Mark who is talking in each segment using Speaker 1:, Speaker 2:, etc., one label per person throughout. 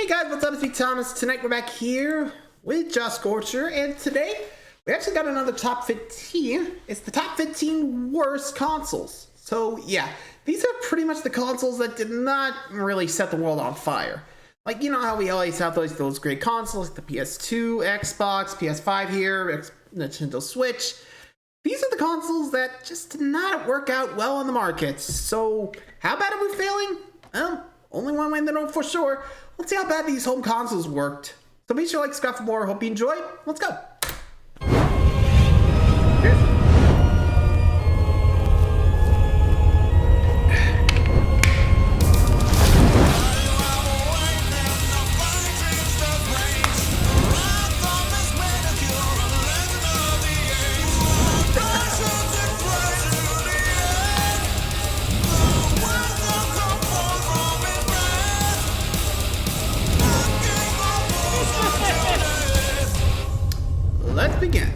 Speaker 1: guys, what's up? It's me, Thomas. Tonight we're back here with Josh Scorcher, and today we actually got another top 15. It's the top 15 worst consoles. So yeah, these are pretty much the consoles that did not really set the world on fire. Like, you know how we always have those great consoles, like the PS2, Xbox, PS5 here, Nintendo Switch. These are the consoles that just did not work out well on the market. So how bad are we failing? Well, only one way to know for sure. Let's see how bad these home consoles worked. So be sure to like, subscribe for more. Hope you enjoyed. Let's go. Let's begin.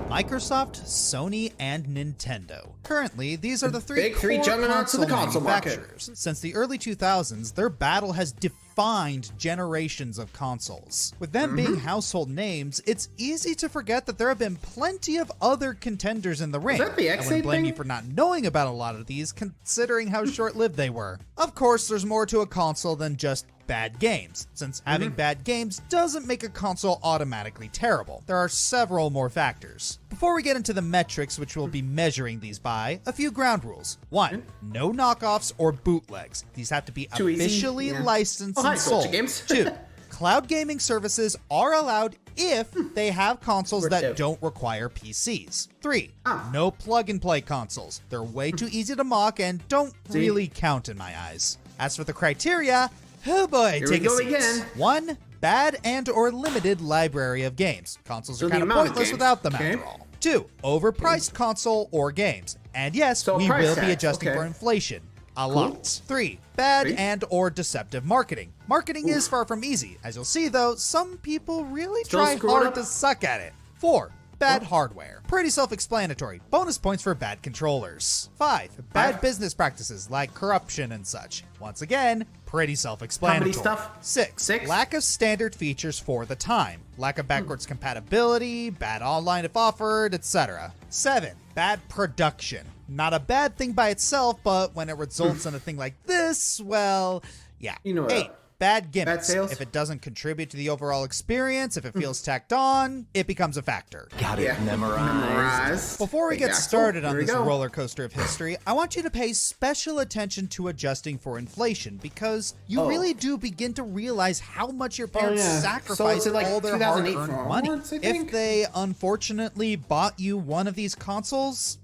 Speaker 2: Microsoft, Sony, and Nintendo. Currently, these are the
Speaker 1: big three
Speaker 2: core
Speaker 1: juggernauts of the console
Speaker 2: manufacturers. Since the early 2000s, their battle has defined generations of consoles. With them being household names, it's easy to forget that there have been plenty of other contenders in the ring.
Speaker 1: that the
Speaker 2: I wouldn't blame you for not knowing about a lot of these, considering how short-lived they were. Of course, there's more to a console than just bad games, since having bad games doesn't make a console automatically terrible. There are several more factors. Before we get into the metrics which we'll be measuring these by, a few ground rules. 1. No knockoffs or bootlegs. These have to be officially licensed and sold.
Speaker 1: Games.
Speaker 2: 2. Cloud gaming services are allowed if they have consoles that don't require PCs. 3. No plug-and-play consoles. They're way too easy to mock and don't really count in my eyes. As for the criteria, oh boy, take a seat. Again. 1. Bad and or limited library of games. Consoles are kind of pointless without them after all. 2. Overpriced console or games. And yes, we will be adjusting for inflation. A lot. 3. Bad and or deceptive marketing. Marketing is far from easy. As you'll see though, some people really try hard to suck at it. 4. Bad hardware. Pretty self-explanatory. Bonus points for bad controllers. 5. Bad business practices like corruption and such. Once again, pretty self-explanatory.
Speaker 1: Stuff.
Speaker 2: 6. Lack of standard features for the time. Lack of backwards compatibility, bad online if offered, etc. 7. Bad production. Not a bad thing by itself, but when it results in a thing like this, well, yeah. 8. Bad gimmicks. If it doesn't contribute to the overall experience, if it feels tacked on, it becomes a factor.
Speaker 3: Got it memorized.
Speaker 2: Before we get started on this roller coaster of history, I want you to pay special attention to adjusting for inflation, because you really do begin to realize how much your parents sacrificed all their hard-earned money. If they unfortunately bought you one of these consoles,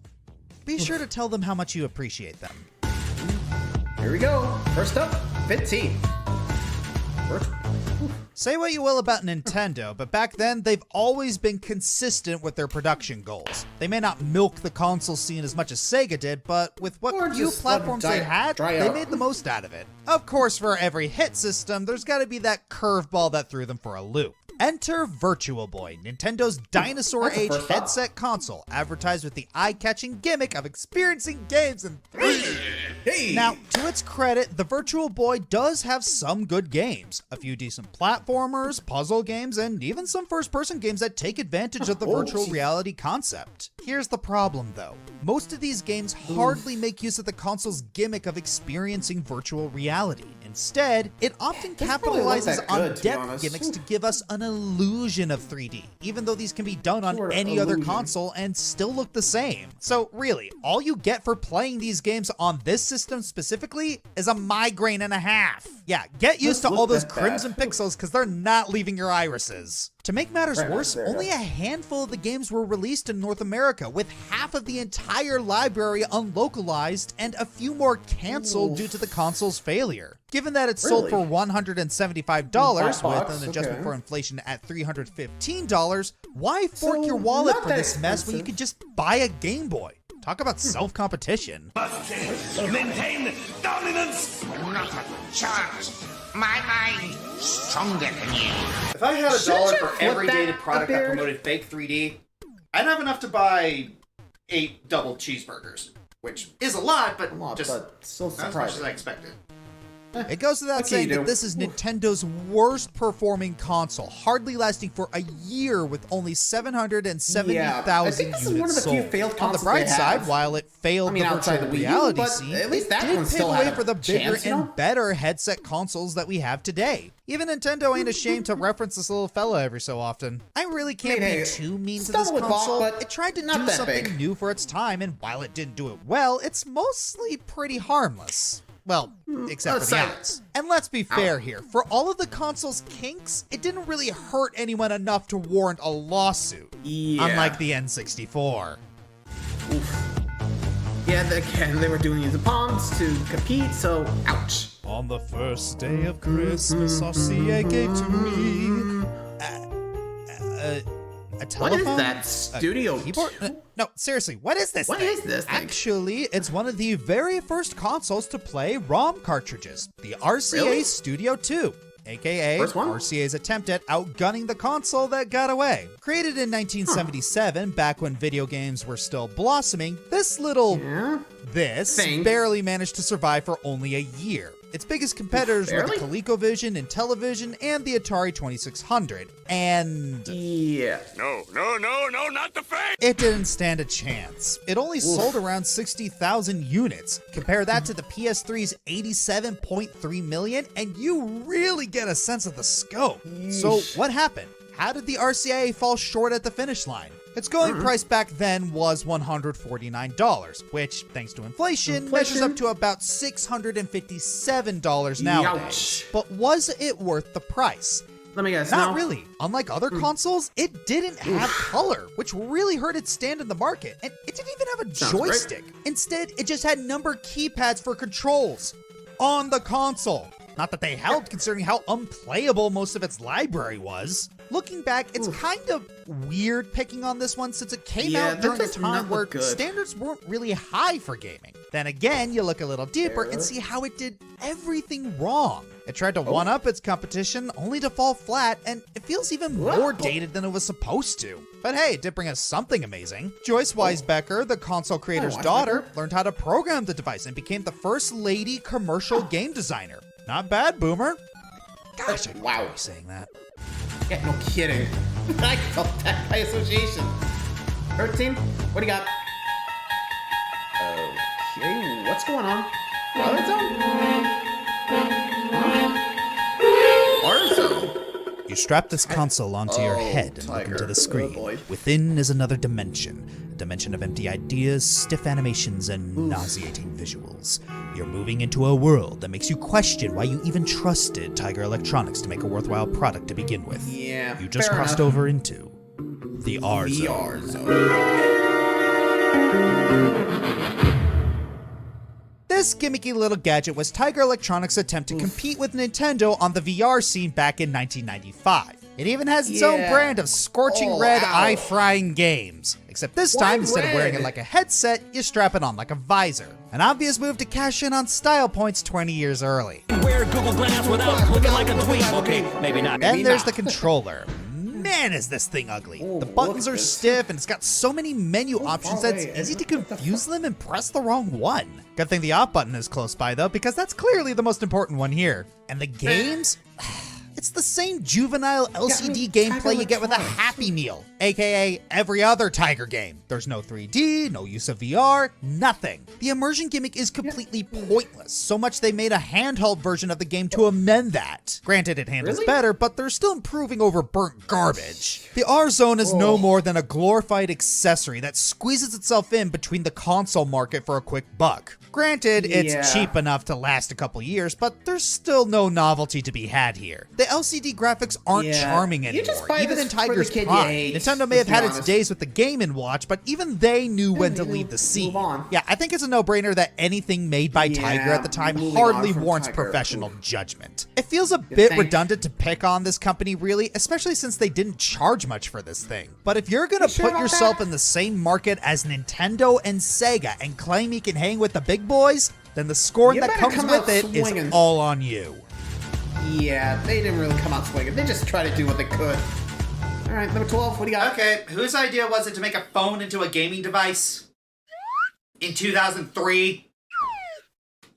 Speaker 2: be sure to tell them how much you appreciate them.
Speaker 1: Here we go. First up, 15.
Speaker 2: Say what you will about Nintendo, but back then, they've always been consistent with their production goals. They may not milk the console scene as much as Sega did, but with what few platforms they had, they made the most out of it. Of course, for every hit system, there's gotta be that curveball that threw them for a loop. Enter Virtual Boy, Nintendo's dinosaur-age headset console, advertised with the eye-catching gimmick of experiencing games in 3D. Now, to its credit, the Virtual Boy does have some good games. A few decent platformers, puzzle games, and even some first-person games that take advantage of the virtual reality concept. Here's the problem, though. Most of these games hardly make use of the console's gimmick of experiencing virtual reality. Instead, it often capitalizes on depth gimmicks to give us an illusion of 3D, even though these can be done on any other console and still look the same. So really, all you get for playing these games on this system specifically is a migraine and a half. Yeah, get used to all those crimson pixels because they're not leaving your irises. To make matters worse, only a handful of the games were released in North America, with half of the entire library unlocalized and a few more canceled due to the console's failure. Given that it's sold for $175 with an adjustment for inflation at $315, why fork your wallet for this mess when you could just buy a Game Boy? Talk about self-competition.
Speaker 4: Maintain dominance! Not a chance! My mind stronger than you.
Speaker 5: If I had $1 for every dated product that promoted fake 3D, I'd have enough to buy 8 double cheeseburgers, which is a lot, but just
Speaker 1: so
Speaker 5: not as much as I expected.
Speaker 2: It goes without saying that this is Nintendo's worst performing console, hardly lasting for a year with only 770,000 units
Speaker 1: one of the
Speaker 2: sold.
Speaker 1: few failed
Speaker 2: On the bright side, while it failed the virtual reality scene,
Speaker 1: at least
Speaker 2: it
Speaker 1: that
Speaker 2: did
Speaker 1: one
Speaker 2: pave
Speaker 1: still
Speaker 2: the
Speaker 1: had
Speaker 2: way
Speaker 1: a
Speaker 2: for the bigger
Speaker 1: chance, you know?
Speaker 2: and better headset consoles that we have today. Even Nintendo ain't ashamed to reference this little fella every so often. I really can't be too mean to this console. It tried to do something new for its time, and while it didn't do it well, it's mostly pretty harmless. Well, except for the ads. And let's be fair here, for all of the console's kinks, it didn't really hurt anyone enough to warrant a lawsuit. Unlike the N64.
Speaker 1: Yeah, again, they were doing these bombs to compete, so ouch.
Speaker 2: On the first day of Christmas, RCA gave to me a telephone?
Speaker 1: What is that? Studio
Speaker 2: keyboard? No, seriously, what is this
Speaker 1: thing? What is this thing?
Speaker 2: Actually, it's one of the very first consoles to play ROM cartridges, the RCA Studio II. AKA RCA's attempt at outgunning the console that got away. Created in 1977, back when video games were still blossoming, this little barely managed to survive for only a year. Its biggest competitors were the ColecoVision, Intellivision, and the Atari 2600. And
Speaker 3: No, not the face!
Speaker 2: it didn't stand a chance. It only sold around 60,000 units. Compare that to the PS3's 87.3 million, and you really get a sense of the scope. So what happened? How did the RCA fall short at the finish line? Its going price back then was $149, which, thanks to inflation, measures up to about $657 nowadays. But was it worth the price?
Speaker 1: Let me guess.
Speaker 2: Not really. Unlike other consoles, it didn't have color, which really hurt its stand in the market. And it didn't even have a joystick. Instead, it just had number keypads for controls on the console. Not that they helped, considering how unplayable most of its library was. Looking back, it's kind of weird picking on this one since it came out during a time where standards weren't really high for gaming. Then again, you look a little deeper and see how it did everything wrong. It tried to one-up its competition only to fall flat, and it feels even more dated than it was supposed to. But hey, it did bring us something amazing. Joyce Weisbecker, the console creator's daughter, learned how to program the device and became the first lady commercial game designer. Not bad, Boomer. Gosh, I be saying that.
Speaker 1: Yeah, no kidding. I felt that by association. 13? What do you got? Okay, what's going on? Warzone?
Speaker 2: You strap this console onto your head and look into the screen. Within is another dimension. A dimension of empty ideas, stiff animations, and nauseating visuals. You're moving into a world that makes you question why you even trusted Tiger Electronics to make a worthwhile product to begin with.
Speaker 1: Yeah,
Speaker 2: you just crossed over into the R-Zone. This gimmicky little gadget was Tiger Electronics' attempt to compete with Nintendo on the VR scene back in 1995. It even has its own brand of scorching red, eye-frying games. Except this time, instead of wearing it like a headset, you strap it on like a visor. An obvious move to cash in on style points 20 years early.
Speaker 3: Wear Google Glass without looking like a dweeb, okay? Maybe not.
Speaker 2: Then there's the controller. Man, is this thing ugly. The buttons are stiff, and it's got so many menu options that it's easy to confuse them and press the wrong one. Good thing the off button is close by, though, because that's clearly the most important one here. And the games? It's the same juvenile LCD gameplay you get with a Happy Meal, aka every other Tiger game. There's no 3D, no use of VR, nothing. The immersion gimmick is completely pointless, so much they made a handheld version of the game to amend that. Granted, it handles better, but they're still improving over burnt garbage. The R-Zone is no more than a glorified accessory that squeezes itself in between the console market for a quick buck. Granted, it's cheap enough to last a couple years, but there's still no novelty to be had here. The LCD graphics aren't charming anymore, even in Tiger's prime. Nintendo may have had its days with the Game & Watch, but even they knew when to leave the scene. Yeah, I think it's a no-brainer that anything made by Tiger at the time hardly warrants professional judgment. It feels a bit redundant to pick on this company, really, especially since they didn't charge much for this thing. But if you're gonna put yourself in the same market as Nintendo and Sega and claim you can hang with the big boys, then the scorn that comes with it is all on you.
Speaker 1: Yeah, they didn't really come out swinging. They just tried to do what they could. All right, number 12, what do you got?
Speaker 5: Okay, whose idea was it to make a phone into a gaming device? In 2003?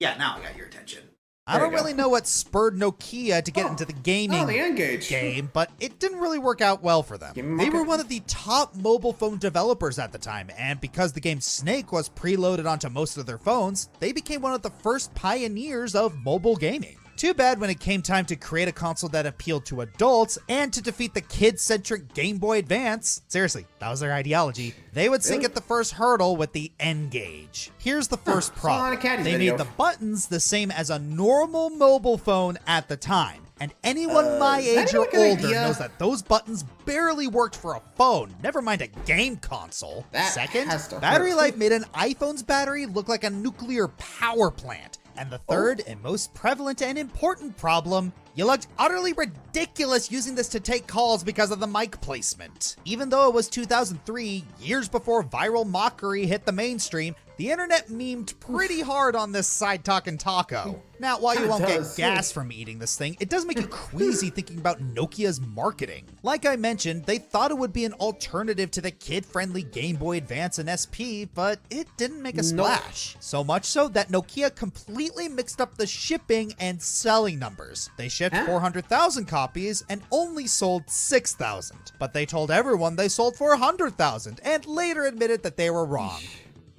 Speaker 5: Yeah, now I got your attention.
Speaker 2: I don't really know what spurred Nokia to get into the gaming
Speaker 1: the N-Gage
Speaker 2: game, but it didn't really work out well for them. They were one of the top mobile phone developers at the time, and because the game Snake was preloaded onto most of their phones, they became one of the first pioneers of mobile gaming. Too bad when it came time to create a console that appealed to adults and to defeat the kid-centric Game Boy Advance. Seriously, that was their ideology. They would sink at the first hurdle with the N-Gage. Here's the first problem. They made the buttons the same as a normal mobile phone at the time. And anyone my age or older knows that those buttons barely worked for a phone, never mind a game console. Second, battery life made an iPhone's battery look like a nuclear power plant. And the third and most prevalent and important problem, you looked utterly ridiculous using this to take calls because of the mic placement. Even though it was 2003, years before viral mockery hit the mainstream, the internet memed pretty hard on this side-talking taco. Now, while you won't get gas from eating this thing, it does make you queasy thinking about Nokia's marketing. Like I mentioned, they thought it would be an alternative to the kid-friendly Game Boy Advance and SP, but it didn't make a splash. So much so that Nokia completely mixed up the shipping and selling numbers. They shipped 400,000 copies and only sold 6,000. But they told everyone they sold 400,000 and later admitted that they were wrong.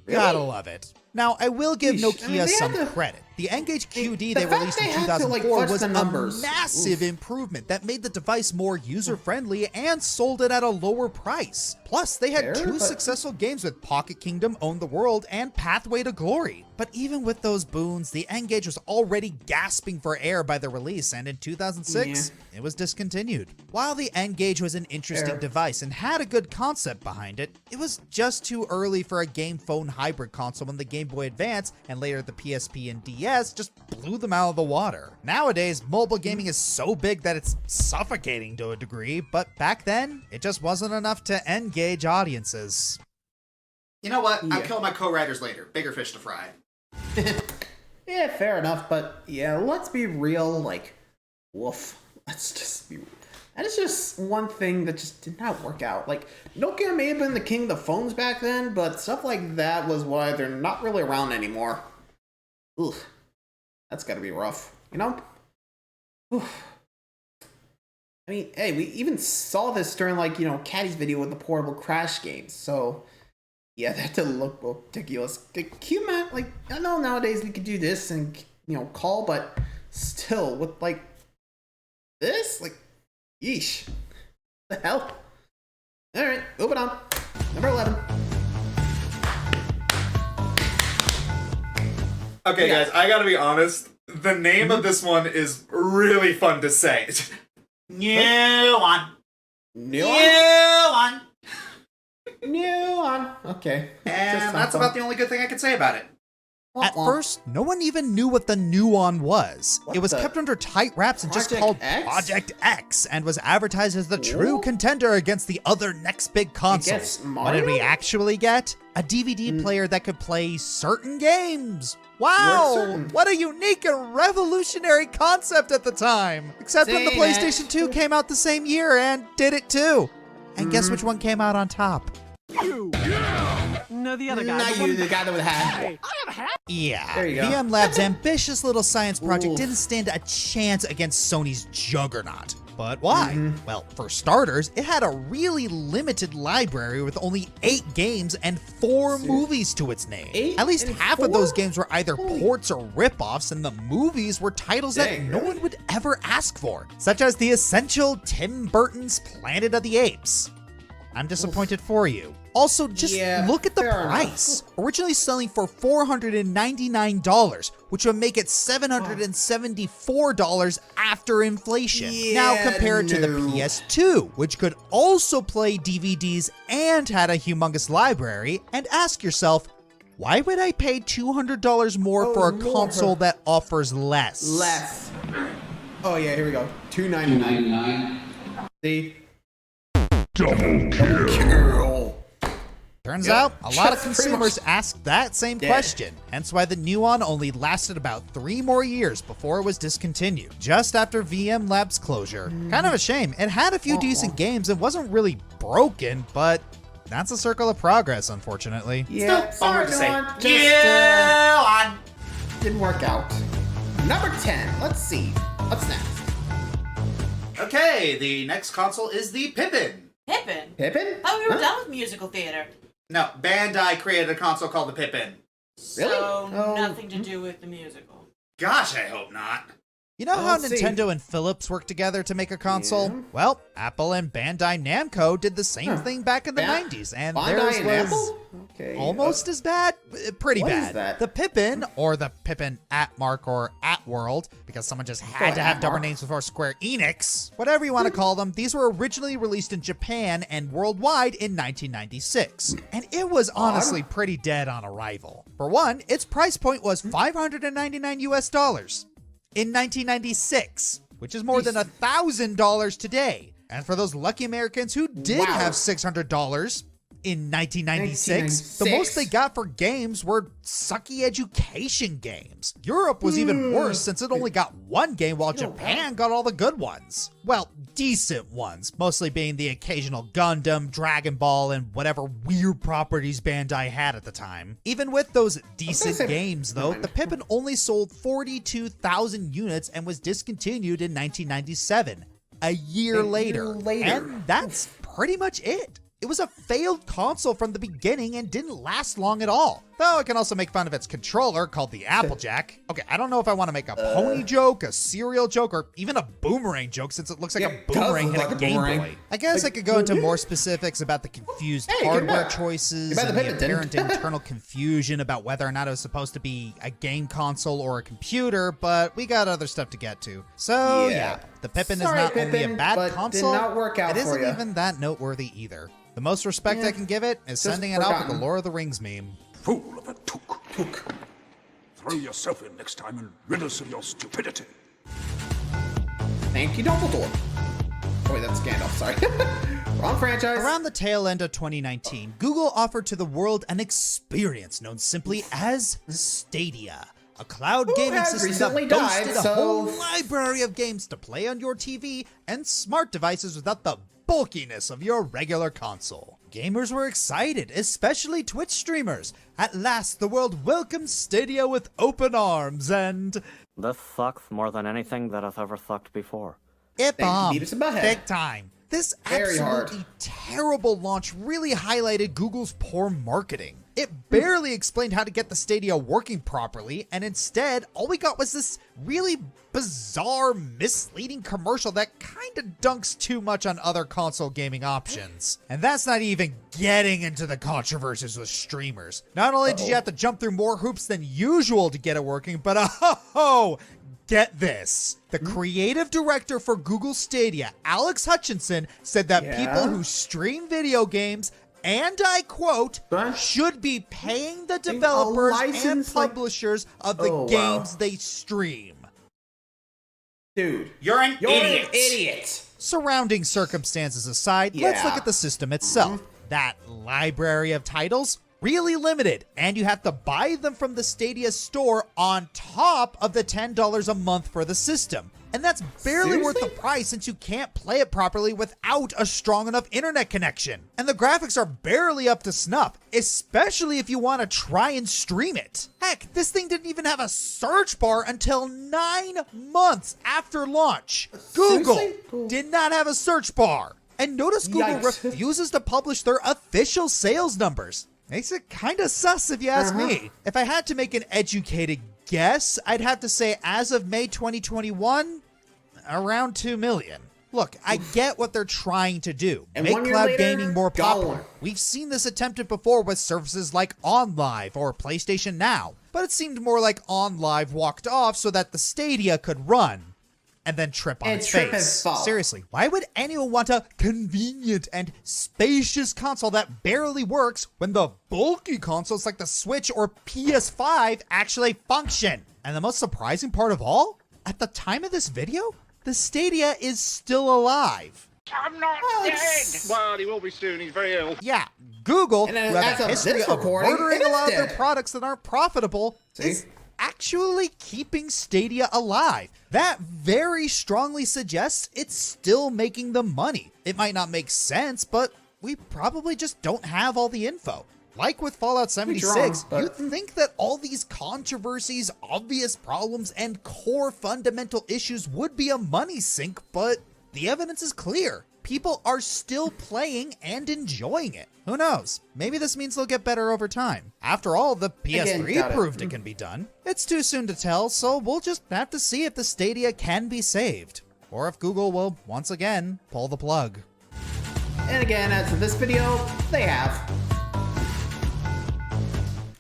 Speaker 2: Really? Gotta love it. Now, I will give Nokia some credit. The N-Gage QD they released in 2004 was a massive improvement that made the device more user-friendly and sold it at a lower price. Plus, they had two successful games with Pocket Kingdom, Own the World, and Pathway to Glory. But even with those boons, the N-Gage was already gasping for air by the release, and in 2006, it was discontinued. While the N-Gage was an interesting device and had a good concept behind it, it was just too early for a game phone hybrid console when the Game Boy Advance, and later the PSP and DS, just blew them out of the water. Nowadays, mobile gaming is so big that it's suffocating to a degree, but back then, it just wasn't enough to engage audiences.
Speaker 5: You know what? I'll kill my co-writers later. Bigger fish to fry.
Speaker 1: Yeah, fair enough, but yeah, let's be real, like, woof. Let's just be... That is just one thing that just did not work out. Like, Nokia may have been the king of the phones back then, but stuff like that was why they're not really around anymore. Ugh. That's gotta be rough, you know? Oof. I mean, hey, we even saw this during, like, you know, Caddy's video with the portable crash games, so... Yeah, that didn't look ridiculous. Can you imagine, like, I know nowadays we could do this and, you know, call, but still, with, like, this? Like, yeesh. What the hell? Alright, moving on. Number 11.
Speaker 6: Okay, guys, I gotta be honest. The name of this one is really fun to say.
Speaker 5: Nuon.
Speaker 1: Nuon? Nuon. Okay.
Speaker 5: And that's about the only good thing I can say about it.
Speaker 2: At first, no one even knew what the Nuon was. It was kept under tight wraps and just called Project X, and was advertised as the true contender against the other next big consoles. What did we actually get? A DVD player that could play certain games. Wow! What a unique and revolutionary concept at the time! Except when the PlayStation 2 came out the same year and did it too. And guess which one came out on top?
Speaker 3: No, the other guy.
Speaker 1: Not you, the guy that with a hat.
Speaker 2: Yeah,
Speaker 1: there you go.
Speaker 2: VM Lab's ambitious little science project didn't stand a chance against Sony's juggernaut. But why? Well, for starters, it had a really limited library with only 8 games and 4 movies to its name. At least half of those games were either ports or rip-offs, and the movies were titles that no one would ever ask for, such as the essential Tim Burton's Planet of the Apes. I'm disappointed for you. Also, just look at the price. Originally selling for $499, which would make it $774 after inflation. Now compare it to the PS2, which could also play DVDs and had a humongous library, and ask yourself, why would I pay $200 more for a console that offers less?
Speaker 1: Oh yeah, here we go. $299. See?
Speaker 6: Double kill.
Speaker 2: Turns out, a lot of consumers asked that same question, hence why the Nuon only lasted about 3 more years before it was discontinued, just after VM Lab's closure. Kind of a shame. It had a few decent games and wasn't really broken, but that's a circle of progress, unfortunately.
Speaker 1: Yeah,
Speaker 5: Still, bummer to say.
Speaker 1: Didn't work out. Number 10. Let's see. What's next?
Speaker 5: Okay, the next console is the Pippin.
Speaker 7: Pippin?
Speaker 1: Pippin?
Speaker 7: Oh, we were done with musical theater.
Speaker 5: No, Bandai created a console called the Pippin.
Speaker 1: Really?
Speaker 7: So,
Speaker 1: Oh.
Speaker 7: nothing to do with the musical.
Speaker 5: Gosh, I hope not.
Speaker 2: You know how
Speaker 1: Let's see.
Speaker 2: Nintendo and Philips worked together to make a console?
Speaker 1: Yeah.
Speaker 2: Well, Apple and Bandai Namco did the same thing back in the 90s, and theirs
Speaker 1: Bandai and
Speaker 2: was
Speaker 1: Apple? Okay.
Speaker 2: almost as bad, pretty
Speaker 1: What
Speaker 2: bad.
Speaker 1: is that?
Speaker 2: The Pippin, or the Pippin Atmark or Atworld, because someone just had to have double
Speaker 1: Atmark.
Speaker 2: names before Square Enix, whatever you want to call them, these were originally released in Japan and worldwide in 1996. And it was honestly pretty dead on arrival. For one, its price point was $599 US in 1996, which is more than $1,000 today. And for those lucky Americans who did have $600 in 1996, the most they got for games were sucky education games. Europe was even worse since it only got one game while Japan got all the good ones. Well, decent ones, mostly being the occasional Gundam, Dragon Ball, and whatever weird properties Bandai had at the time. Even with those decent games, though, the Pippin only sold 42,000 units and was discontinued in 1997, a year later. And that's pretty much it. It was a failed console from the beginning and didn't last long at all. Though I can also make fun of its controller called the Applejack. Okay, I don't know if I want to make a pony joke, a cereal joke, or even a boomerang joke since it looks like a boomerang hit a Game Boy. I guess I could go into more specifics about the confused hardware choices and the apparent internal confusion about whether or not it was supposed to be a game console or a computer, but we got other stuff to get to. So yeah, the Pippin is not only a bad console,
Speaker 1: did not work out
Speaker 2: it
Speaker 1: for
Speaker 2: isn't
Speaker 1: ya.
Speaker 2: even that noteworthy either. The most respect I can give it is sending it out with the Lord of the Rings meme.
Speaker 8: Fool of a took. Throw yourself in next time and rid us of your stupidity.
Speaker 1: Thank you, Dumbledore. Oh, wait, that's Gandalf, sorry. Wrong franchise.
Speaker 2: Around the tail end of 2019, Google offered to the world an experience known simply as Stadia. A cloud gaming
Speaker 1: has
Speaker 2: system
Speaker 1: recently
Speaker 2: that boasted
Speaker 1: died,
Speaker 2: a whole
Speaker 1: so-
Speaker 2: library of games to play on your TV and smart devices without the bulkiness of your regular console. Gamers were excited, especially Twitch streamers. At last, the world welcomed Stadia with open arms, and
Speaker 9: This sucks more than anything that has ever sucked before.
Speaker 2: it bombed
Speaker 1: Beavis and Butthead.
Speaker 2: big time. This
Speaker 1: Very
Speaker 2: absolutely terrible launch really highlighted Google's poor marketing. It barely explained how to get the Stadia working properly, and instead, all we got was this really bizarre, misleading commercial that kinda dunks too much on other console gaming options. And that's not even getting into the controversies with streamers. Not only did you have to jump through more hoops than usual to get it working, but get this. The creative director for Google Stadia, Alex Hutchinson, said that people who stream video games, and I quote, should be paying the developers and
Speaker 1: license,
Speaker 2: publishers of the games they stream.
Speaker 1: Dude,
Speaker 5: You're an
Speaker 1: idiot.
Speaker 2: Surrounding circumstances aside, let's look at the system itself. That library of titles, really limited, and you have to buy them from the Stadia store on top of the $10 a month for the system. And that's barely worth the price since you can't play it properly without a strong enough internet connection. And the graphics are barely up to snuff, especially if you want to try and stream it. Heck, this thing didn't even have a search bar until 9 months after launch. Google did not have a search bar. And notice Google refuses to publish their official sales numbers. Makes it kinda sus if you ask me. If I had to make an educated guess, I'd have to say as of May 2021, around 2 million. Look, I get what they're trying to do.
Speaker 1: And
Speaker 2: Make
Speaker 1: 1 year
Speaker 2: cloud
Speaker 1: later,
Speaker 2: gaming more popular.
Speaker 1: gone.
Speaker 2: We've seen this attempted before with services like OnLive or PlayStation Now, but it seemed more like OnLive walked off so that the Stadia could run and then trip on its
Speaker 1: trip and
Speaker 2: face.
Speaker 1: fall.
Speaker 2: Seriously, why would anyone want a convenient and spacious console that barely works when the bulky consoles like the Switch or PS5 actually function? And the most surprising part of all, at the time of this video, the Stadia is still alive.
Speaker 8: I'm not dead! Well, he will be soon. He's very ill.
Speaker 2: Yeah, Google, who
Speaker 1: And
Speaker 2: have
Speaker 1: as
Speaker 2: a
Speaker 1: of
Speaker 2: history
Speaker 1: this
Speaker 2: of
Speaker 1: recording,
Speaker 2: murdering
Speaker 1: it
Speaker 2: a
Speaker 1: is
Speaker 2: lot of their
Speaker 1: dead.
Speaker 2: products that aren't profitable, is actually keeping Stadia alive. That very strongly suggests it's still making them money. It might not make sense, but we probably just don't have all the info. Like with Fallout 76,
Speaker 1: wrong,
Speaker 2: you'd think that all these controversies, obvious problems, and core fundamental issues would be a money sink, but the evidence is clear. People are still playing and enjoying it. Who knows? Maybe this means they'll get better over time. After all, the PS3 proved it can be done. It's too soon to tell, so we'll just have to see if the Stadia can be saved, or if Google will once again pull the plug.
Speaker 1: And again, as of this video, they have.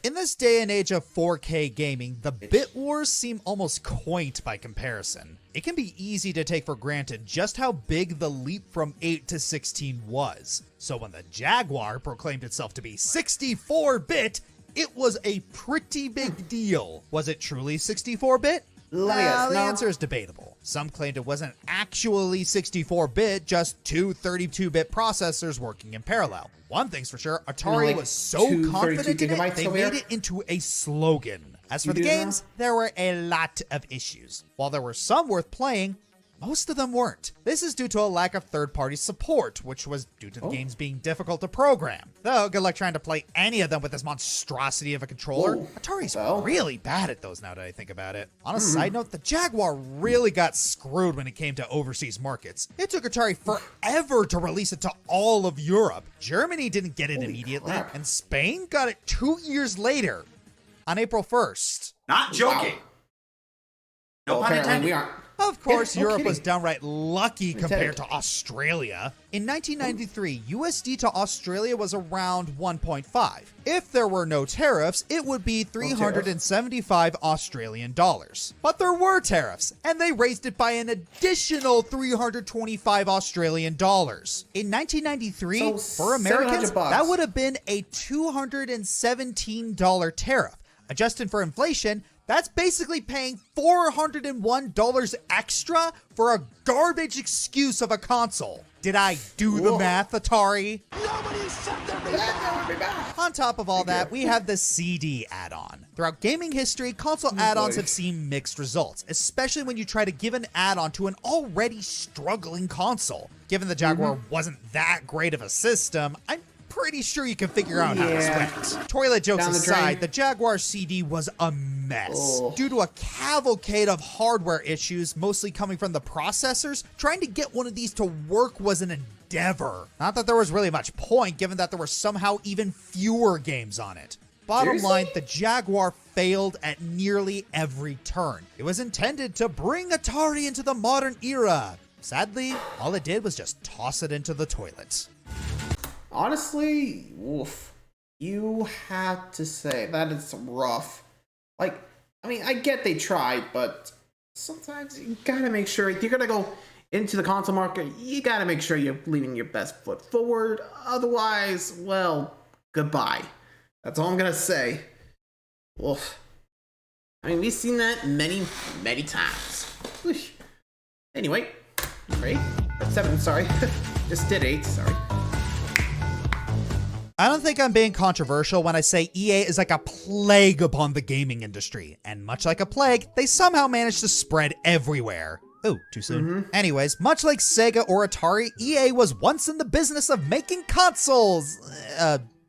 Speaker 2: In this day and age of 4K gaming, the bit wars seem almost quaint by comparison. It can be easy to take for granted just how big the leap from 8 to 16 was. So when the Jaguar proclaimed itself to be 64-bit, it was a pretty big deal. Was it truly 64-bit? The answer is debatable. Some claimed it wasn't actually 64-bit, just two 32-bit processors working in parallel. One thing's for sure, Atari was so confident in it, they made it into a slogan. As for the games, there were a lot of issues. While there were some worth playing, most of them weren't. This is due to a lack of third-party support, which was due to the games being difficult to program. Though, good luck trying to play any of them with this monstrosity of a controller. Atari's really bad at those now that I think about it. On a side note, the Jaguar really got screwed when it came to overseas markets. It took Atari forever to release it to all of Europe. Germany didn't get it immediately, and Spain got it 2 years later, on April 1st.
Speaker 5: Not joking. No pun intended.
Speaker 1: We aren't.
Speaker 2: Of course, Europe was downright lucky compared to Australia. In 1993, USD to Australia was around 1.5. If there were no tariffs, it would be 375 Australian dollars. But there were tariffs, and they raised it by an additional 325 Australian dollars. In 1993, for Americans, that would have been a $217 tariff. Adjusted for inflation, that's basically paying $401 extra for a garbage excuse of a console. Did I do the math, Atari? On top of all that, we have the CD add-on. Throughout gaming history, console add-ons have seen mixed results, especially when you try to give an add-on to an already struggling console. Given the Jaguar wasn't that great of a system, I'm pretty sure you can figure out how this went. Toilet jokes aside, the Jaguar CD was a mess. Due to a cavalcade of hardware issues, mostly coming from the processors, trying to get one of these to work was an endeavor. Not that there was really much point, given that there were somehow even fewer games on it. Bottom line, the Jaguar failed at nearly every turn. It was intended to bring Atari into the modern era. Sadly, all it did was just toss it into the toilet.
Speaker 1: Honestly, you have to say that is rough. Like, I mean, I get they tried, but sometimes you gotta make sure, if you're gonna go into the console market, you gotta make sure you're leaving your best foot forward. Otherwise, well, goodbye. That's all I'm gonna say. Oof. I mean, we've seen that many, many times. Anyway, 8? 7, sorry. Just did 8, sorry.
Speaker 2: I don't think I'm being controversial when I say EA is like a plague upon the gaming industry, and much like a plague, they somehow managed to spread everywhere. Oh, too soon. Anyways, much like Sega or Atari, EA was once in the business of making consoles.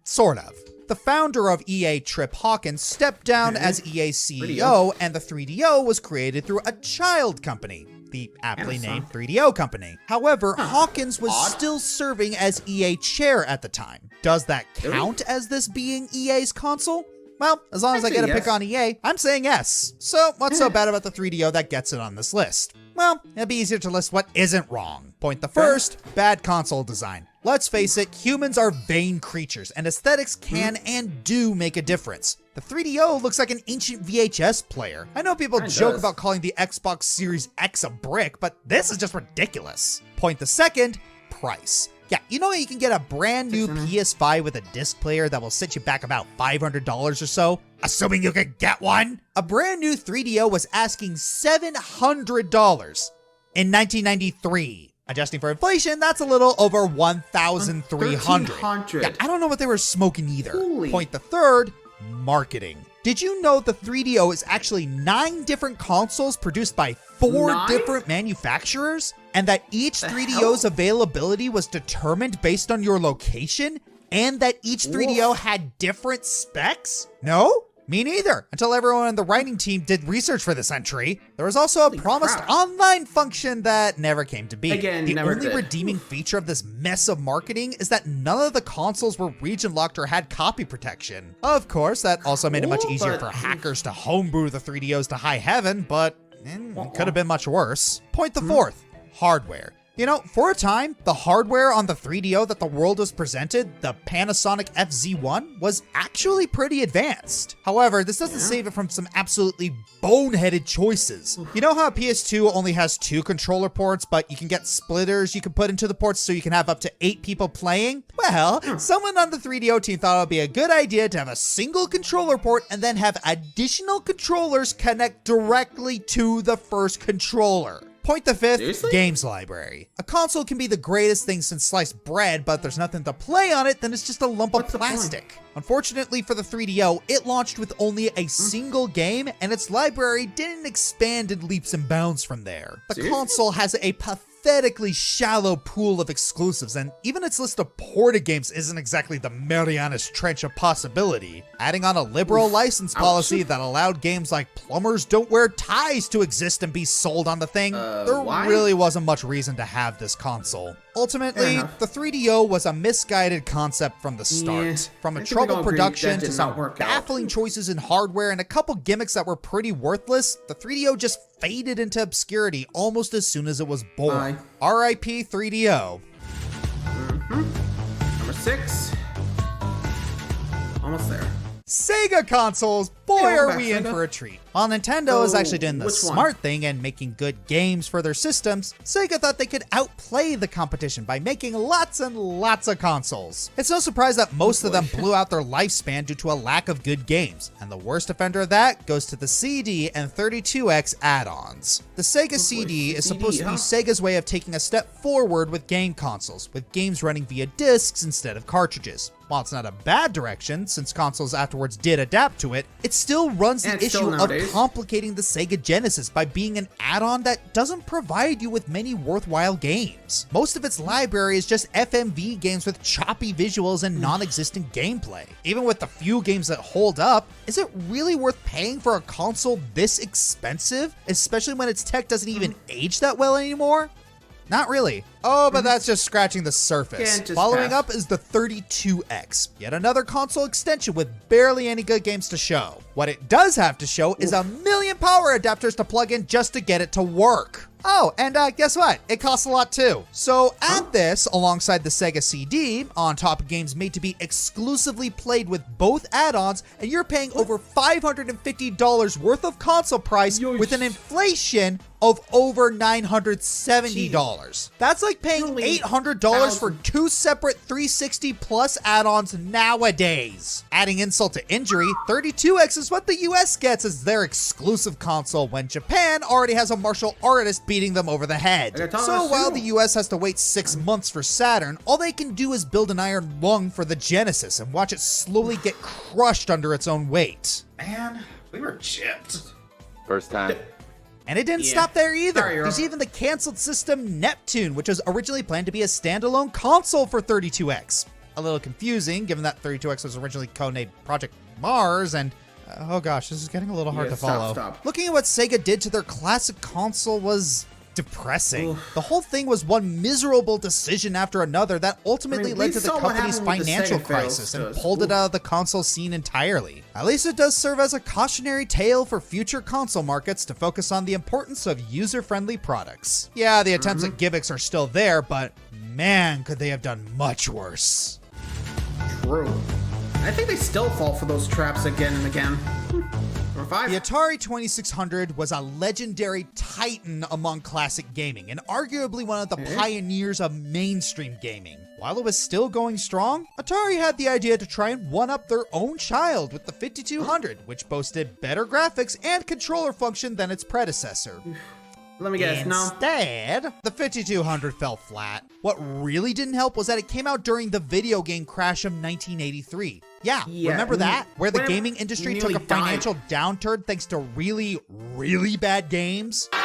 Speaker 2: Sort of. The founder of EA, Trip Hawkins, stepped down as EA CEO, and the 3DO was created through a child company, the aptly named 3DO Company. However, Hawkins was still serving as EA chair at the time. Does that count as this being EA's console? Well, as long as I get to pick on EA, I'm saying yes. So what's so bad about the 3DO that gets it on this list? Well, it'd be easier to list what isn't wrong. Point the first, bad console design. Let's face it, humans are vain creatures, and aesthetics can and do make a difference. The 3DO looks like an ancient VHS player. I know people joke about calling the Xbox Series X a brick, but this is just ridiculous. Point the second, price. Yeah, you know you can get a brand new PS5 with a disc player that will set you back about $500 or so? Assuming you can get one? A brand new 3DO was asking $700 in 1993. Adjusting for inflation, that's a little over $1,300. Yeah, I don't know what they were smoking either. Point the third, marketing. Did you know the 3DO is actually 9 different consoles produced by 4 different manufacturers? And that each 3DO's availability was determined based on your location? and that each 3DO had different specs? No? Me neither, until everyone on the writing team did research for this entry. There was also a promised online function that never came to be.
Speaker 1: Again,
Speaker 2: the
Speaker 1: never
Speaker 2: only
Speaker 1: did.
Speaker 2: redeeming feature of this mess of marketing is that none of the consoles were region locked or had copy protection. Of course, that also made it much easier for hackers to homebrew the 3DOs to high heaven, but it could have been much worse. Point the fourth, hardware. You know, for a time, the hardware on the 3DO that the world was presented, the Panasonic FZ1, was actually pretty advanced. However, this doesn't save it from some absolutely boneheaded choices. You know how PS2 only has 2 controller ports, but you can get splitters you can put into the ports so you can have up to 8 people playing? Well, someone on the 3DO team thought it would be a good idea to have a single controller port and then have additional controllers connect directly to the first controller. Point the fifth,
Speaker 1: Seriously?
Speaker 2: games library. A console can be the greatest thing since sliced bread, but if there's nothing to play on it, then it's just a lump of plastic. Unfortunately for the 3DO, it launched with only a single game, and its library didn't expand in leaps and bounds from there. The console has a pathetically shallow pool of exclusives, and even its list of ported games isn't exactly the Marianas Trench of possibility. Adding on a liberal license policy that allowed games like Plumbers Don't Wear Ties to exist and be sold on the thing, there really wasn't much reason to have this console. Ultimately, the 3DO was a misguided concept from the start. From a troubled production to some baffling choices in hardware and a couple gimmicks that were pretty worthless, the 3DO just faded into obscurity almost as soon as it was born. R.I.P. 3DO.
Speaker 1: Number 6. Almost there.
Speaker 2: Sega consoles, boy are we in for a treat. While Nintendo is actually doing the smart thing and making good games for their systems, Sega thought they could outplay the competition by making lots and lots of consoles. It's no surprise that most of them blew out their lifespan due to a lack of good games, and the worst offender of that goes to the CD and 32X add-ons. The Sega CD is supposed to be Sega's way of taking a step forward with game consoles, with games running via discs instead of cartridges. While it's not a bad direction, since consoles afterwards did adapt to it, it still runs the issue of complicating the Sega Genesis by being an add-on that doesn't provide you with many worthwhile games. Most of its library is just FMV games with choppy visuals and non-existent gameplay. Even with the few games that hold up, is it really worth paying for a console this expensive, especially when its tech doesn't even age that well anymore? Not really. Oh, but that's just scratching the surface. Following up is the 32X, yet another console extension with barely any good games to show. What it does have to show is a million power adapters to plug in just to get it to work. Oh, and guess what? It costs a lot too. So add this alongside the Sega CD, on top of games made to be exclusively played with both add-ons, and you're paying over $550 worth of console price with an inflation of over $970. That's like paying $800 for 2 separate 360 plus add-ons nowadays. Adding insult to injury, 32X is what the US gets as their exclusive console when Japan already has a martial artist beating them over the head. So while the US has to wait 6 months for Saturn, all they can do is build an iron lung for the Genesis and watch it slowly get crushed under its own weight.
Speaker 6: Man, we were chipped.
Speaker 10: First time.
Speaker 2: And it didn't stop there either. There's even the canceled system Neptune, which was originally planned to be a standalone console for 32X. A little confusing, given that 32X was originally codenamed Project Mars, and oh gosh, this is getting a little hard to follow.
Speaker 1: Stop.
Speaker 2: Looking at what Sega did to their classic console was depressing. The whole thing was one miserable decision after another that ultimately led to the company's financial crisis and pulled it out of the console scene entirely. At least it does serve as a cautionary tale for future console markets to focus on the importance of user-friendly products. Yeah, the attempts at gimmicks are still there, but man, could they have done much worse.
Speaker 1: True. I think they still fall for those traps again and again. Number 5.
Speaker 2: The Atari 2600 was a legendary titan among classic gaming and arguably one of the pioneers of mainstream gaming. While it was still going strong, Atari had the idea to try and one-up their own child with the 5200, which boasted better graphics and controller function than its predecessor.
Speaker 1: Let me guess,
Speaker 2: Instead, the 5200 fell flat. What really didn't help was that it came out during the video game crash of 1983. Yeah, remember that? Where the gaming industry took a financial downturn thanks to really, really bad games?
Speaker 11: It's a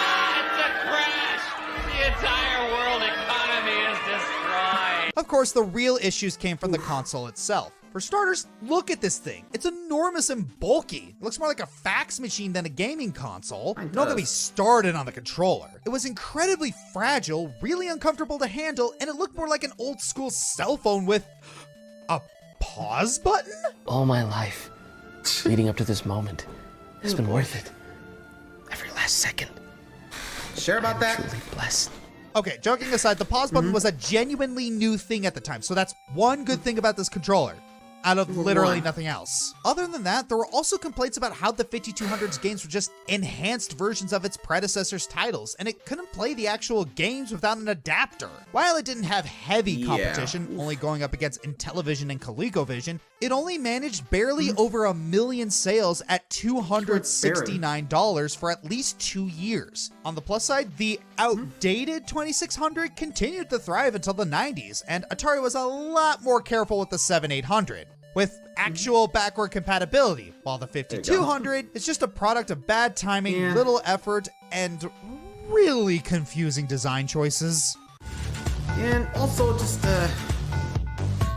Speaker 11: crash! The entire world economy is destroyed!
Speaker 2: Of course, the real issues came from the console itself. For starters, look at this thing. It's enormous and bulky. It looks more like a fax machine than a gaming console. Don't get me started on the controller. It was incredibly fragile, really uncomfortable to handle, and it looked more like an old school cell phone with a pause button?
Speaker 10: All my life, leading up to this moment, has been worth it. Every last second.
Speaker 1: Sure about that?
Speaker 10: Truly blessed.
Speaker 2: Okay, joking aside, the pause button was a genuinely new thing at the time, so that's one good thing about this controller, out of literally nothing else. Other than that, there were also complaints about how the 5200's games were just enhanced versions of its predecessor's titles, and it couldn't play the actual games without an adapter. While it didn't have heavy competition, only going up against Intellivision and ColecoVision, it only managed barely over 1 million sales at $269 for at least 2 years. On the plus side, the outdated 2600 continued to thrive until the 90s, and Atari was a lot more careful with the 7800. With actual backward compatibility, while the 5200 is just a product of bad timing, little effort, and really confusing design choices.
Speaker 1: And also just, I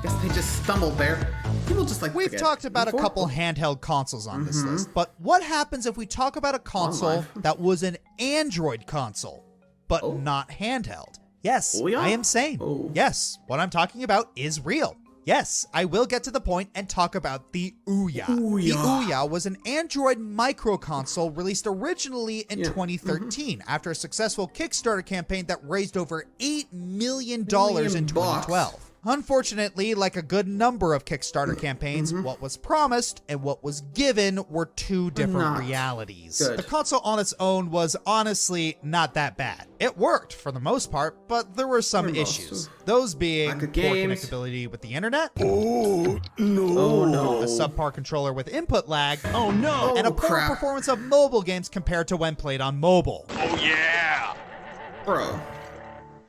Speaker 1: guess they just stumbled there. People just like
Speaker 2: We've talked about a couple handheld consoles on this list, but what happens if we talk about a console that was an Android console, but not handheld? Yes, I am sane. Yes, what I'm talking about is real. Yes, I will get to the point and talk about the Ouya. The Ouya was an Android micro console released originally in 2013 after a successful Kickstarter campaign that raised over $8 million in 2012. Unfortunately, like a good number of Kickstarter campaigns, what was promised and what was given were two different realities. The console on its own was honestly not that bad. It worked for the most part, but there were some issues. Those being poor connectability with the internet, a subpar controller with input lag, and a poor performance of mobile games compared to when played on mobile.
Speaker 8: Oh yeah!
Speaker 1: Bro.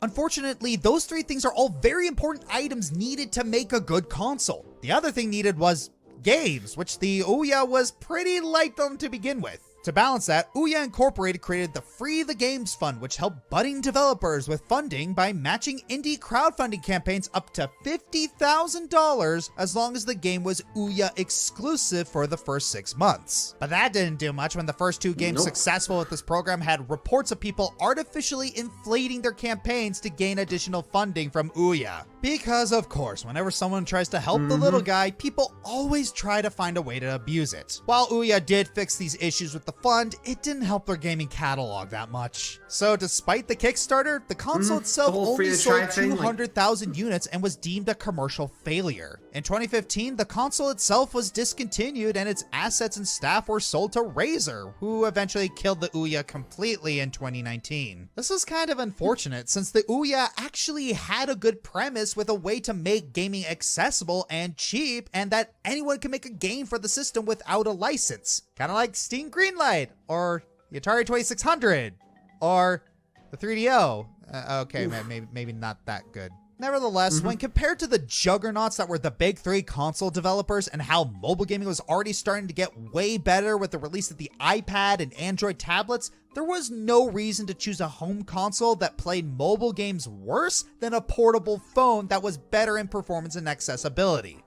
Speaker 2: Unfortunately, those three things are all very important items needed to make a good console. The other thing needed was games, which the Ouya was pretty light on to begin with. To balance that, Ouya Incorporated created the Free the Games Fund, which helped budding developers with funding by matching indie crowdfunding campaigns up to $50,000 as long as the game was Ouya exclusive for the first 6 months. But that didn't do much when the first 2 games successful with this program had reports of people artificially inflating their campaigns to gain additional funding from Ouya. Because of course, whenever someone tries to help the little guy, people always try to find a way to abuse it. While Ouya did fix these issues with the fund, it didn't help their gaming catalog that much. So despite the Kickstarter, the console itself only sold 200,000 units and was deemed a commercial failure. In 2015, the console itself was discontinued and its assets and staff were sold to Razer, who eventually killed the Ouya completely in 2019. This is kind of unfortunate since the Ouya actually had a good premise with a way to make gaming accessible and cheap, and that anyone can make a game for the system without a license. Kind of like Steam Greenlight, or the Atari 2600, or the 3DO. Okay, maybe not that good. Nevertheless, when compared to the juggernauts that were the big 3 console developers and how mobile gaming was already starting to get way better with the release of the iPad and Android tablets, there was no reason to choose a home console that played mobile games worse than a portable phone that was better in performance and accessibility.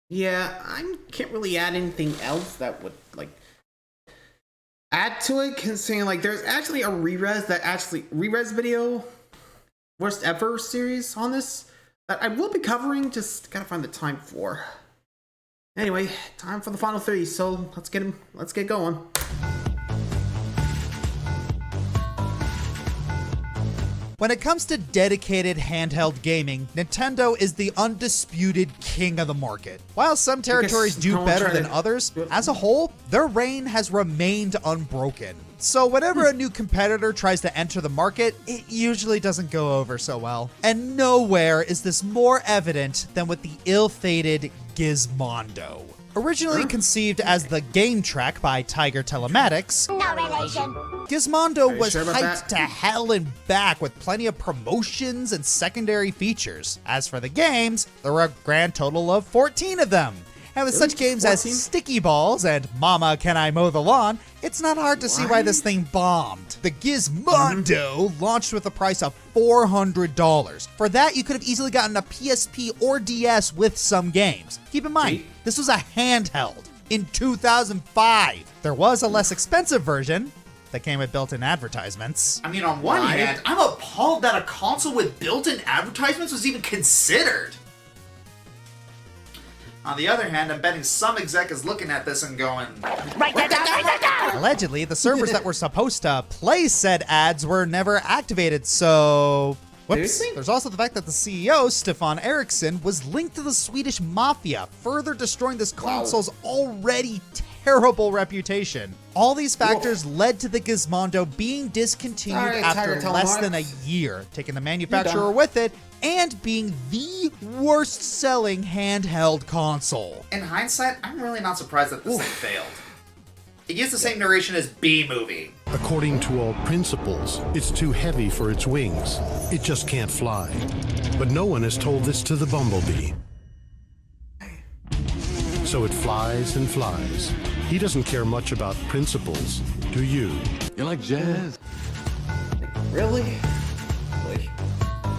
Speaker 1: Yeah, I can't really add anything else that would, like, add to it, considering, like, there's actually a re-res video, worst ever series on this, that I will be covering, just gotta find the time for. Anyway, time for the final 3, so let's get going.
Speaker 2: When it comes to dedicated handheld gaming, Nintendo is the undisputed king of the market. While some territories do better than others, as a whole, their reign has remained unbroken. So whenever a new competitor tries to enter the market, it usually doesn't go over so well. And nowhere is this more evident than with the ill-fated Gizmondo. Originally conceived as the Game Track by Tiger Telematics,
Speaker 11: no relation.
Speaker 2: Gizmondo was hyped to hell and back with plenty of promotions and secondary features. As for the games, there were a grand total of 14 of them. And with such games as Sticky Balls and Mama Can I Mow the Lawn, it's not hard to see why this thing bombed. The Gizmondo launched with a price of $400. For that, you could have easily gotten a PSP or DS with some games. Keep in mind, this was a handheld in 2005. There was a less expensive version that came with built-in advertisements.
Speaker 5: I mean, on one hand, I'm appalled that a console with built-in advertisements was even considered. On the other hand, I'm betting some exec is looking at this and going, write that down.
Speaker 2: Allegedly, the servers that were supposed to play said ads were never activated, so... Whoops. There's also the fact that the CEO, Stefan Eriksson, was linked to the Swedish mafia, further destroying this console's already terrible reputation. All these factors led to the Gizmondo being discontinued after less than a year, taking the manufacturer with it, and being the worst-selling handheld console.
Speaker 5: In hindsight, I'm really not surprised that this thing failed. It used the same narration as B-Movie.
Speaker 11: According to all principles, it's too heavy for its wings. It just can't fly. But no one has told this to the bumblebee. So it flies and flies. He doesn't care much about principles, do you?
Speaker 8: You like jazz?
Speaker 1: Really?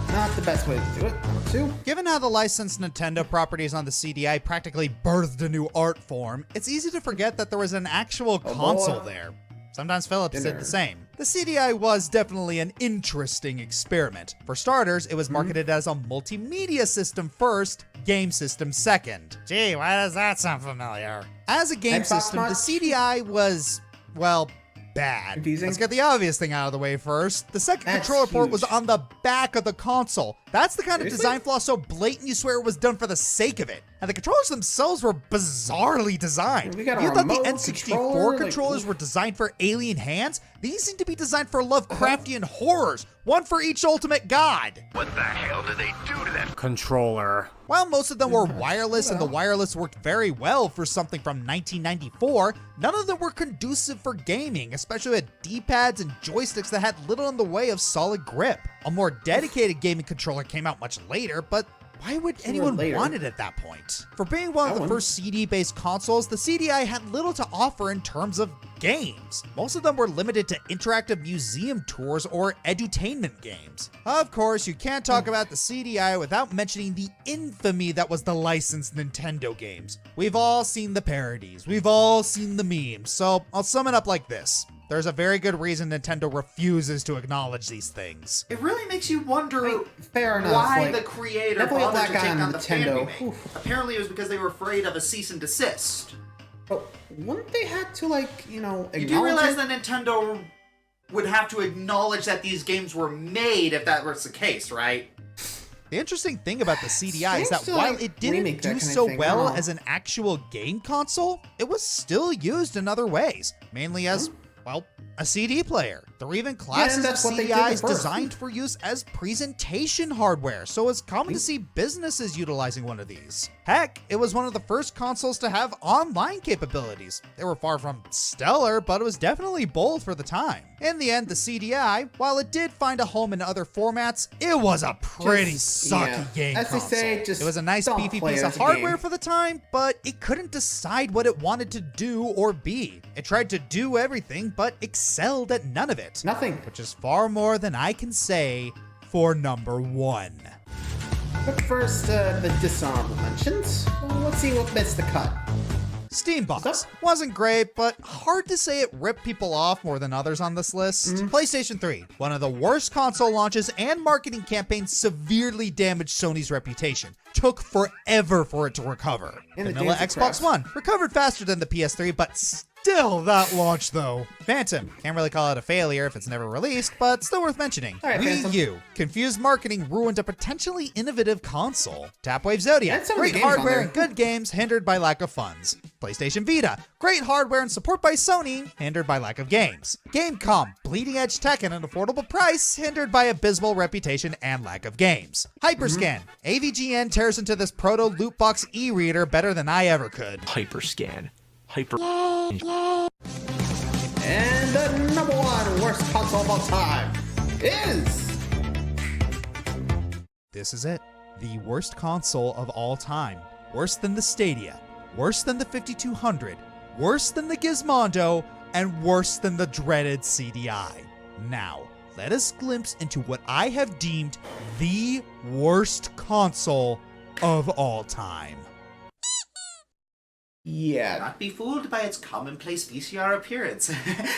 Speaker 1: Not the best way to do it. Number 2.
Speaker 2: Given how the licensed Nintendo properties on the CDI practically birthed a new art form, it's easy to forget that there was an actual console there. Sometimes Philips did the same. The CDI was definitely an interesting experiment. For starters, it was marketed as a multimedia system first, game system second. Gee, why does that sound familiar? As a game system, the CDI was, well, bad.
Speaker 1: Confusing.
Speaker 2: Let's get the obvious thing out of the way first. The second controller port was on the back of the console. That's the kind of design flaw so blatant you swear it was done for the sake of it. And the controllers themselves were bizarrely designed. You thought the N64 controllers were designed for alien hands? These seem to be designed for Lovecraftian horrors, one for each ultimate god.
Speaker 4: What the hell did they do to that
Speaker 10: controller?
Speaker 2: While most of them were wireless and the wireless worked very well for something from 1994, none of them were conducive for gaming, especially with D-pads and joysticks that had little in the way of solid grip. A more dedicated gaming controller came out much later, but why would anyone want it at that point? For being one of the first CD-based consoles, the CDI had little to offer in terms of games. Most of them were limited to interactive museum tours or edutainment games. Of course, you can't talk about the CDI without mentioning the infamy that was the licensed Nintendo games. We've all seen the parodies, we've all seen the memes, so I'll sum it up like this. There's a very good reason Nintendo refuses to acknowledge these things.
Speaker 5: It really makes you wonder
Speaker 1: fair enough,
Speaker 5: why the creator bothered to take on the fan
Speaker 1: Nintendo.
Speaker 5: remake. Apparently it was because they were afraid of a cease and desist.
Speaker 1: But wouldn't they have to, like, you know, acknowledge
Speaker 5: You do realize
Speaker 1: it?
Speaker 5: that Nintendo would have to acknowledge that these games were made if that was the case, right?
Speaker 2: The interesting thing about the CDI is that while it didn't do so well as an actual game console, it was still used in other ways, mainly as, well, a CD player. There were even classes of CDIs designed for use as presentation hardware, so it's common to see businesses utilizing one of these. Heck, it was one of the first consoles to have online capabilities. They were far from stellar, but it was definitely bold for the time. In the end, the CDI, while it did find a home in other formats, it was a pretty sucky game console.
Speaker 1: As they say,
Speaker 2: It was a nice beefy piece of hardware for the time, but it couldn't decide what it wanted to do or be. It tried to do everything, but excelled at none of it.
Speaker 1: Nothing.
Speaker 2: Which is far more than I can say for number 1.
Speaker 1: But first, the dishonorable mentions. Well, let's see what missed the cut.
Speaker 2: Steambox wasn't great, but hard to say it ripped people off more than others on this list. PlayStation 3, one of the worst console launches and marketing campaigns, severely damaged Sony's reputation. Took forever for it to recover. Vanilla Xbox One recovered faster than the PS3, but still that launch though. Phantom, can't really call it a failure if it's never released, but still worth mentioning. Wii U, confused marketing ruined a potentially innovative console. Tapwave Zodiac, great hardware and good games hindered by lack of funds. PlayStation Vita, great hardware and support by Sony, hindered by lack of games. Gamecom, bleeding edge tech at an affordable price, hindered by abysmal reputation and lack of games. Hyperscan, AVGN tears into this proto loot box e-reader better than I ever could.
Speaker 10: Hyperscan.
Speaker 1: And the number 1 worst console of all time is...
Speaker 2: This is it. The worst console of all time. Worse than the Stadia. worse than the 5200, worse than the Gizmondo, and worse than the dreaded CDI. Now, let us glimpse into what I have deemed the worst console of all time.
Speaker 1: Yeah.
Speaker 5: Not be fooled by its commonplace VCR appearance.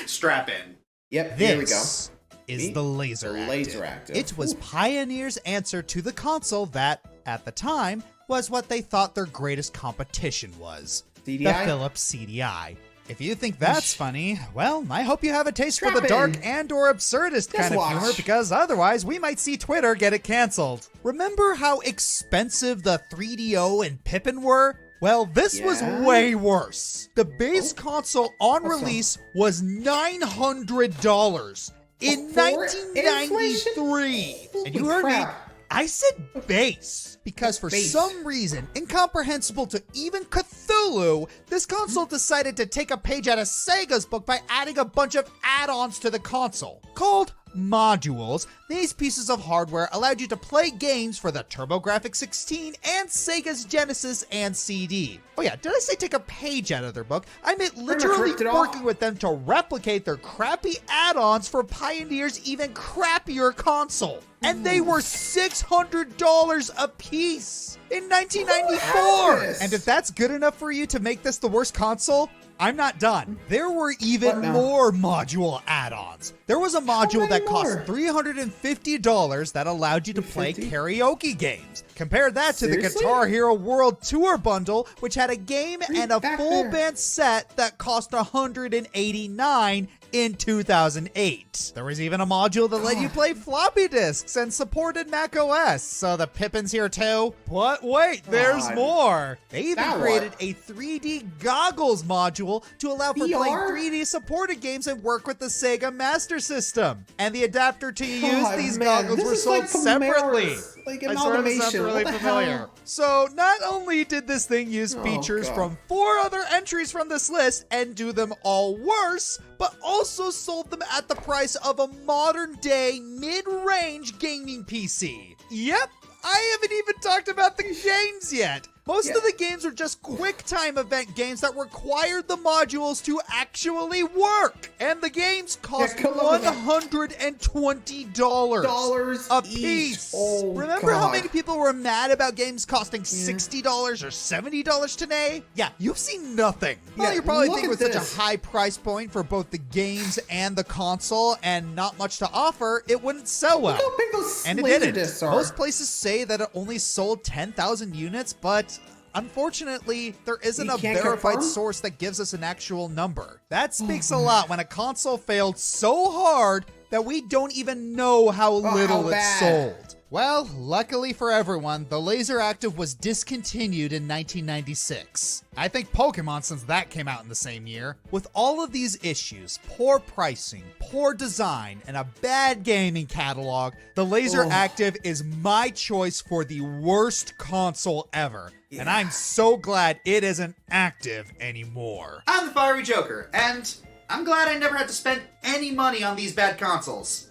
Speaker 5: Strap in.
Speaker 1: Yep, here we go.
Speaker 2: This is the LaserActive.
Speaker 1: LaserActive.
Speaker 2: It was Pioneer's answer to the console that, at the time, was what they thought their greatest competition was.
Speaker 1: CDI?
Speaker 2: The Philips CDI. If you think that's funny, well, I hope you have a taste for the
Speaker 1: Strap
Speaker 2: dark
Speaker 1: in.
Speaker 2: and or absurdist kind of humor, because otherwise we might see Twitter get it canceled. Remember how expensive the 3DO and Pippin were? Well, this was way worse. The base console on release was $900 in 1993. And you heard me, I said base, because for some reason, incomprehensible to even Cthulhu, this console decided to take a page out of Sega's book by adding a bunch of add-ons to the console. Called modules, these pieces of hardware allowed you to play games for the TurboGrafx-16 and Sega's Genesis and CD. Oh yeah, did I say take a page out of their book? I meant literally working with them to replicate their crappy add-ons for Pioneer's even crappier console. And they were $600 a piece in 1994. And if that's good enough for you to make this the worst console, I'm not done. There were even more module add-ons. There was a module that cost $350 that allowed you to play karaoke games. Compare that to the Guitar Hero World Tour bundle, which had a game and a full band set that cost $189 in 2008. There was even a module that let you play floppy disks and supported Mac OS, so the Pippin's here too. But wait, there's more. They even created a 3D goggles module to allow for playing 3D supported games and work with the Sega Master System. And the adapter to use these goggles were sold separately.
Speaker 1: Like
Speaker 2: I swear this sounds really familiar. So not only did this thing use features from 4 other entries from this list and do them all worse, but also sold them at the price of a modern day mid-range gaming PC. Yep, I haven't even talked about the games yet. Most of the games are just QuickTime event games that required the modules to actually work. And the games cost $120 a piece. Remember how many people were mad about games costing $60 or $70 today? Yeah, you've seen nothing. Well, you're probably thinking with such a high price point for both the games and the console and not much to offer, it wouldn't sell well.
Speaker 1: Look how big those
Speaker 2: and it didn't. Most places say that it only sold 10,000 units, but unfortunately, there isn't a verified source that gives us an actual number. That speaks a lot when a console failed so hard that we don't even know how little it sold. Well, luckily for everyone, the LaserActive was discontinued in 1996. I think Pokemon, since that came out in the same year. With all of these issues, poor pricing, poor design, and a bad gaming catalog, the LaserActive is my choice for the worst console ever. And I'm so glad it isn't active anymore.
Speaker 5: I'm the Fiery Joker, and I'm glad I never had to spend any money on these bad consoles.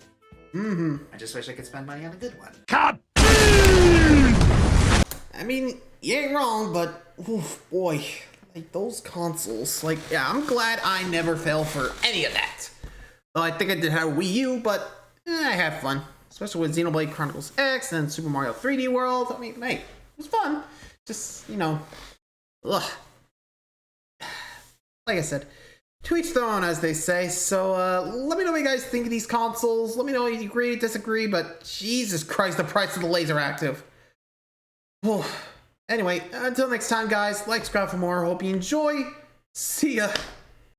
Speaker 5: I just wish I could spend money on a good one.
Speaker 1: I mean, you ain't wrong, but oof, boy, like those consoles, like, yeah, I'm glad I never fell for any of that. Well, I think I did have a Wii U, but I had fun, especially with Xenoblade Chronicles X and Super Mario 3D World. I mean, hey, it was fun. Just, you know, ugh. Like I said, to each their own, as they say. So let me know what you guys think of these consoles. Let me know if you agree, disagree, but Jesus Christ, the price of the LaserActive. Oh. Anyway, until next time, guys, like, subscribe for more. Hope you enjoy. See ya.